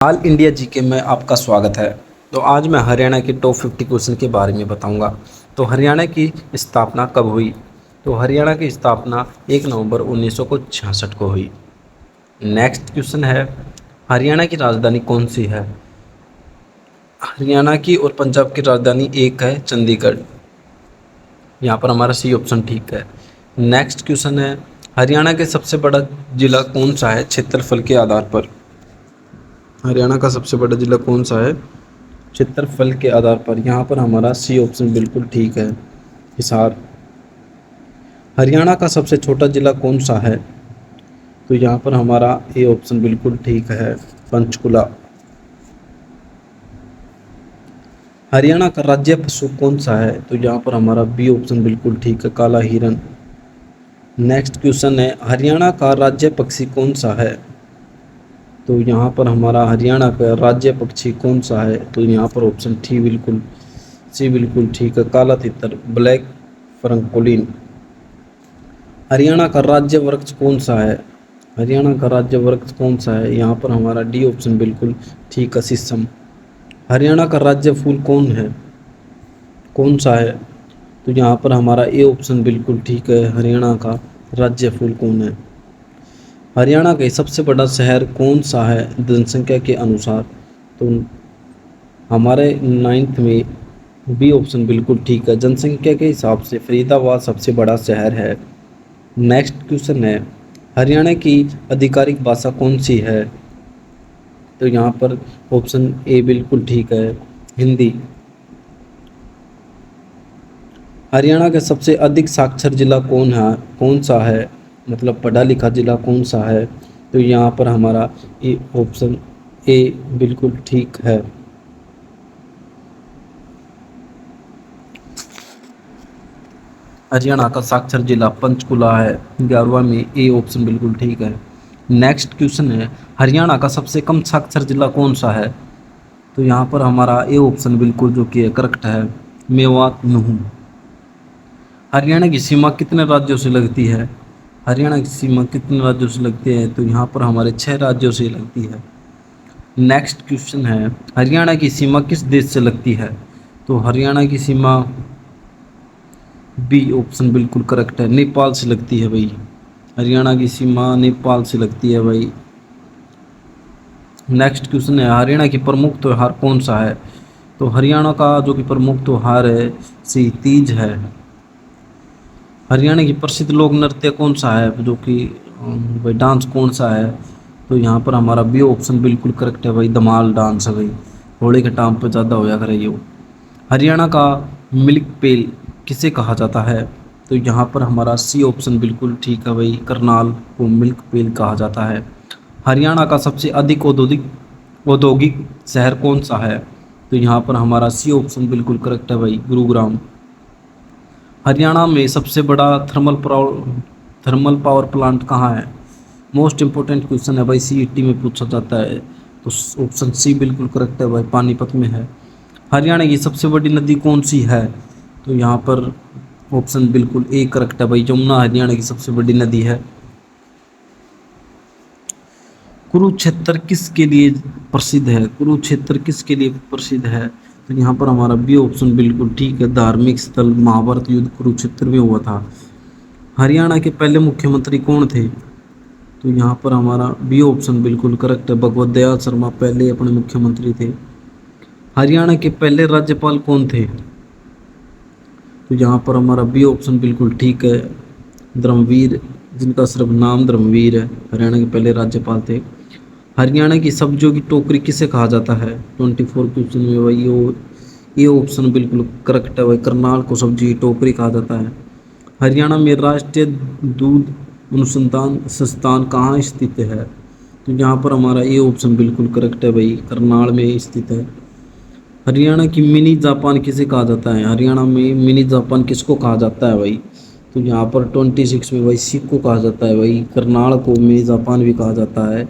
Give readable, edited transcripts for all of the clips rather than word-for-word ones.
All India GK में आपका स्वागत है। तो आज मैं हरियाणा के टॉप 50 क्वेश्चन के बारे में बताऊंगा। तो हरियाणा की स्थापना कब हुई? तो हरियाणा की स्थापना 1 नवंबर 1966 को हुई। नेक्स्ट क्वेश्चन है, हरियाणा की राजधानी कौन सी है? हरियाणा की और पंजाब की राजधानी एक है, चंडीगढ़। यहाँ पर हमारा सी ऑप्शन ठीक है। नेक्स्ट क्वेश्चन है, हरियाणा के सबसे बड़ा जिला कौन सा है क्षेत्रफल के आधार पर? हरियाणा का सबसे बड़ा जिला कौन सा है क्षेत्रफल के आधार पर? यहाँ पर हमारा सी ऑप्शन बिल्कुल ठीक है, हिसार। हरियाणा का सबसे छोटा जिला कौन सा है? तो यहाँ पर हमारा ए ऑप्शन बिल्कुल ठीक है, पंचकुला। हरियाणा का राज्य पशु कौन सा है? तो यहाँ पर हमारा बी ऑप्शन बिल्कुल ठीक है, काला हिरन। नेक्स्ट क्वेश्चन है, हरियाणा का राज्य पक्षी कौन सा है? तो यहाँ पर हमारा हरियाणा का राज्य पक्षी कौन सा है? तो यहाँ पर ऑप्शन सी बिल्कुल ठीक है, काला तितर, ब्लैक फ्रंकोलिन। हरियाणा का राज्य वृक्ष कौन सा है? हरियाणा का राज्य वृक्ष कौन सा है? यहाँ पर हमारा डी ऑप्शन बिल्कुल ठीक है, शीशम। हरियाणा का राज्य फूल कौन सा है? तो यहाँ पर हमारा ए ऑप्शन बिल्कुल ठीक है, हरियाणा का राज्य फूल कौन है? हरियाणा का सबसे बड़ा शहर कौन सा है जनसंख्या के अनुसार? तो हमारे 9th में बी ऑप्शन बिल्कुल ठीक है, जनसंख्या के हिसाब से फरीदाबाद सबसे बड़ा शहर है। नेक्स्ट क्वेश्चन है, हरियाणा की आधिकारिक भाषा कौन सी है? तो यहाँ पर ऑप्शन ए बिल्कुल ठीक है, हिंदी। हरियाणा का सबसे अधिक साक्षर जिला कौन सा है, मतलब पढ़ा लिखा जिला कौन सा है? तो यहाँ पर हमारा ऑप्शन ए बिल्कुल ठीक है। हरियाणा का साक्षर जिला पंचकुला है, 11वां में ए ऑप्शन बिल्कुल ठीक है। नेक्स्ट क्वेश्चन है, हरियाणा का सबसे कम साक्षर जिला कौन सा है? तो यहाँ पर हमारा ए ऑप्शन बिल्कुल जो कि करेक्ट है, मेवात नूहू। हरियाणा की सीमा कितने राज्यों से लगती है? हरियाणा की सीमा कितने राज्यों से लगती है? तो यहाँ पर हमारे 6 राज्यों से लगती है। नेक्स्ट क्वेश्चन है, हरियाणा की सीमा किस देश से लगती है? तो हरियाणा की सीमा बी ऑप्शन बिल्कुल करेक्ट है, नेपाल से लगती है भाई। हरियाणा की सीमा नेपाल से लगती है भाई। नेक्स्ट क्वेश्चन है, हरियाणा की प्रमुख त्यौहार कौन सा है? तो हरियाणा का जो कि प्रमुख त्यौहार है सी तीज है। हरियाणा की प्रसिद्ध लोक नृत्य कौन सा है, जो कि भाई डांस कौन सा है? तो यहाँ पर हमारा बी ऑप्शन बिल्कुल करेक्ट है भाई, धमाल डांस है भाई। होली के टाइम पे ज़्यादा होया करे ये। हरियाणा का मिल्क पेल किसे कहा जाता है? तो यहाँ पर हमारा सी ऑप्शन बिल्कुल ठीक है भाई, करनाल को मिल्क पेल कहा जाता है। हरियाणा का सबसे अधिक औद्योगिक शहर कौन सा है? तो यहाँ पर हमारा सी ऑप्शन बिल्कुल करेक्ट है भाई, गुरुग्राम। हरियाणा में सबसे बड़ा थर्मल पावर प्लांट कहाँ है? मोस्ट इम्पोर्टेंट क्वेश्चन है भाई, सीईटी में पूछा जाता है। तो ऑप्शन सी बिल्कुल करेक्ट है भाई, पानीपत में है। हरियाणा की सबसे बड़ी नदी कौन सी है? तो यहाँ पर ऑप्शन बिल्कुल ए करेक्ट है भाई, यमुना हरियाणा की सबसे बड़ी नदी है। कुरुक्षेत्र किसके लिए प्रसिद्ध है? कुरुक्षेत्र किसके लिए प्रसिद्ध है? तो यहाँ पर हमारा बी ऑप्शन बिल्कुल ठीक है, धार्मिक स्थल महाभारत युद्ध कुरुक्षेत्र में हुआ था। हरियाणा के पहले मुख्यमंत्री कौन थे? तो यहाँ पर हमारा बी ऑप्शन बिल्कुल करेक्ट है, भगवत दयाल शर्मा पहले अपने मुख्यमंत्री थे। हरियाणा के पहले राज्यपाल कौन थे? तो यहाँ पर हमारा बी ऑप्शन बिल्कुल ठीक है, धर्मवीर, जिनका सिर्फ नाम धर्मवीर है, हरियाणा के पहले राज्यपाल थे। हरियाणा की सब्जियों की टोकरी किसे कहा जाता है? 24 क्वेश्चन में भाई ये ऑप्शन बिल्कुल करेक्ट है भाई, करनाल को सब्जी की टोकरी कहा जाता है। हरियाणा में राष्ट्रीय दूध अनुसंधान संस्थान कहाँ स्थित है? तो यहाँ पर हमारा ये ऑप्शन बिल्कुल करेक्ट है भाई, करनाल में स्थित है। हरियाणा की मिनी जापान किसे कहा जाता है? हरियाणा में मिनी जापान किसको कहा जाता है भाई? तो यहाँ पर 26 में भाई सिख को कहा जाता है भाई, करनाल को मिनी जापान भी कहा जाता है।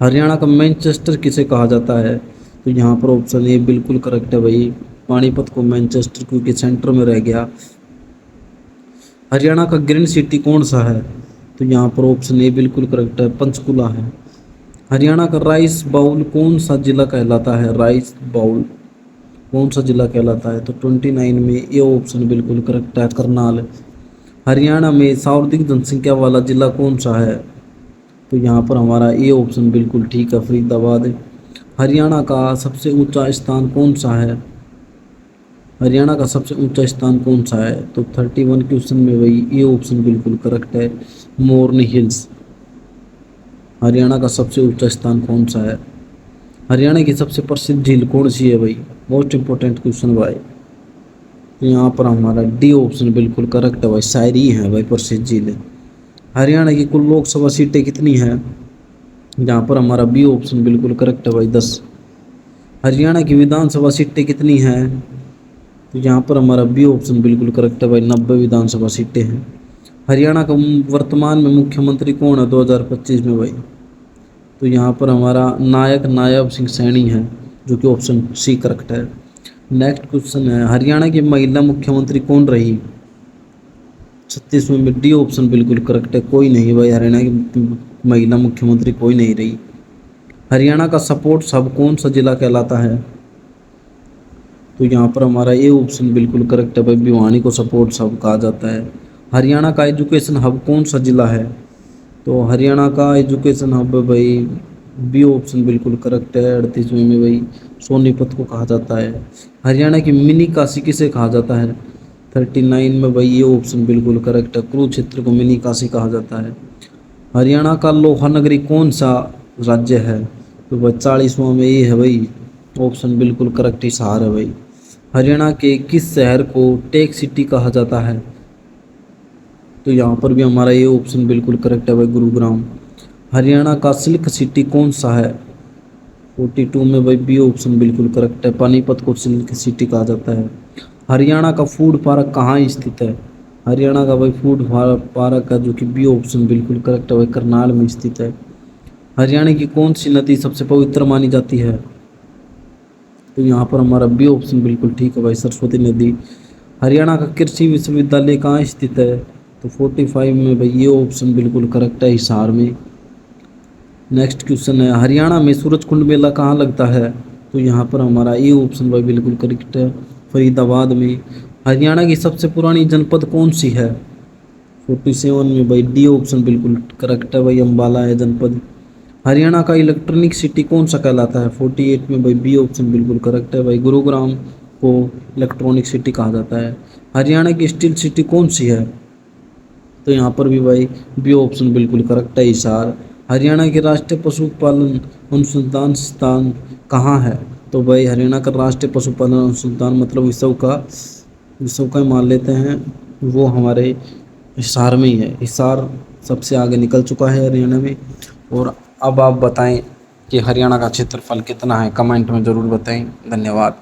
हरियाणा का मैनचेस्टर किसे कहा जाता है? तो यहाँ पर ऑप्शन ए बिल्कुल करेक्ट है भाई, पानीपत को मैनचेस्टर क्योंकि सेंटर में रह गया। हरियाणा का ग्रीन सिटी कौन सा है? तो यहाँ पर ऑप्शन ए बिल्कुल करेक्ट है, पंचकुला है। हरियाणा का राइस बाउल कौन सा जिला कहलाता है? राइस बाउल कौन सा जिला कहलाता है? तो 29 में ये ऑप्शन बिल्कुल करेक्ट है, करनाल। हरियाणा में सर्वाधिक जनसंख्या वाला जिला कौन सा है? तो यहाँ पर हमारा ये ऑप्शन बिल्कुल ठीक है, फरीदाबाद। हरियाणा का सबसे ऊंचा स्थान कौन सा है? हरियाणा का सबसे ऊंचा स्थान कौन सा है? तो 31 क्वेश्चन में वही ये ऑप्शन बिल्कुल करेक्ट है, मोरनी हिल्स। हरियाणा का सबसे ऊंचा स्थान कौन सा है? हरियाणा की सबसे प्रसिद्ध झील कौन सी है भाई? मोस्ट इंपॉर्टेंट क्वेश्चन भाई। तो यहाँ पर हमारा डी ऑप्शन बिल्कुल करेक्ट है भाई, शायरी है भाई प्रसिद्ध झील। हरियाणा की कुल लोकसभा सीटें कितनी हैं? यहाँ पर हमारा बी ऑप्शन बिल्कुल करेक्ट है भाई, 10। हरियाणा की विधानसभा सीटें कितनी हैं? तो यहाँ पर हमारा बी ऑप्शन बिल्कुल करेक्ट है भाई, 90 विधानसभा सीटें हैं। हरियाणा का वर्तमान में मुख्यमंत्री कौन है 2025 में भाई? तो यहाँ पर हमारा नायब सिंह सैनी है, जो कि ऑप्शन सी करेक्ट है। नेक्स्ट क्वेश्चन है, हरियाणा की महिला मुख्यमंत्री कौन रही? 36वें में डी ऑप्शन बिल्कुल करेक्ट है, कोई नहीं भाई, हरियाणा की महिला मुख्यमंत्री कोई नहीं रही। हरियाणा का सपोर्ट सब कौन सा जिला कहलाता है? तो यहाँ पर हमारा ये ऑप्शन बिल्कुल करेक्ट है भाई, भिवानी को सपोर्ट सब कहा जाता है। हरियाणा का एजुकेशन हब कौन सा जिला है? तो हरियाणा का एजुकेशन हब भाई बी ऑप्शन बिल्कुल करेक्ट है, 38वें में भाई सोनीपत को कहा जाता है। हरियाणा की मिनी काशी किसे कहा जाता है? 39 में भाई ये ऑप्शन बिल्कुल करेक्ट है, कुरुक्षेत्र को मिनी काशी कहा जाता है। हरियाणा का लोहा नगरी कौन सा राज्य है? तो भाई 40वां में ये है भाई, ऑप्शन बिल्कुल करेक्ट हिसार है भाई। हरियाणा के किस शहर को टेक सिटी कहा जाता है? तो यहाँ पर भी हमारा ये ऑप्शन बिल्कुल करेक्ट है भाई, गुरुग्राम। हरियाणा का सिल्क सिटी कौन सा है? 42 में भाई बी ऑप्शन बिल्कुल करेक्ट है, पानीपत को सिल्क सिटी कहा जाता है। हरियाणा का फूड पार्क कहाँ स्थित है? हरियाणा का भाई फूड पार्क है, जो कि बी ऑप्शन बिल्कुल करेक्ट है भाई, करनाल में स्थित है। हरियाणा की कौन सी नदी सबसे पवित्र मानी जाती है? तो यहाँ पर हमारा बी ऑप्शन बिल्कुल ठीक है भाई, सरस्वती नदी। हरियाणा का कृषि विश्वविद्यालय कहाँ स्थित है? तो 45 में भाई ये ऑप्शन बिल्कुल करेक्ट है, हिसार में। नेक्स्ट क्वेश्चन है, हरियाणा में सूरजकुंड मेला कहाँ लगता है? तो यहाँ पर हमारा ये ऑप्शन भाई बिल्कुल करेक्ट है, फरीदाबाद में। हरियाणा की सबसे पुरानी जनपद कौन सी है? 47 में भाई डी ऑप्शन बिल्कुल करेक्ट है भाई, अम्बाला है जनपद। हरियाणा का इलेक्ट्रॉनिक सिटी कौन सा कहलाता है? 48 में भाई बी ऑप्शन बिल्कुल करेक्ट है भाई, गुरुग्राम को इलेक्ट्रॉनिक सिटी कहा जाता है। हरियाणा की स्टील सिटी कौन सी है? तो यहाँ पर भी भाई बी ऑप्शन बिल्कुल करेक्ट है, हिसार। हरियाणा के राष्ट्रीय पशुपालन अनुसंधान संस्थान कहाँ है? तो भाई हरियाणा का राष्ट्रीय पशुपालन अनुसंधान मतलब विश्व का मान लेते हैं, वो हमारे हिसार में ही है। हिसार सबसे आगे निकल चुका है हरियाणा में। और अब आप बताएं कि हरियाणा का क्षेत्रफल कितना है, कमेंट में ज़रूर बताएं। धन्यवाद।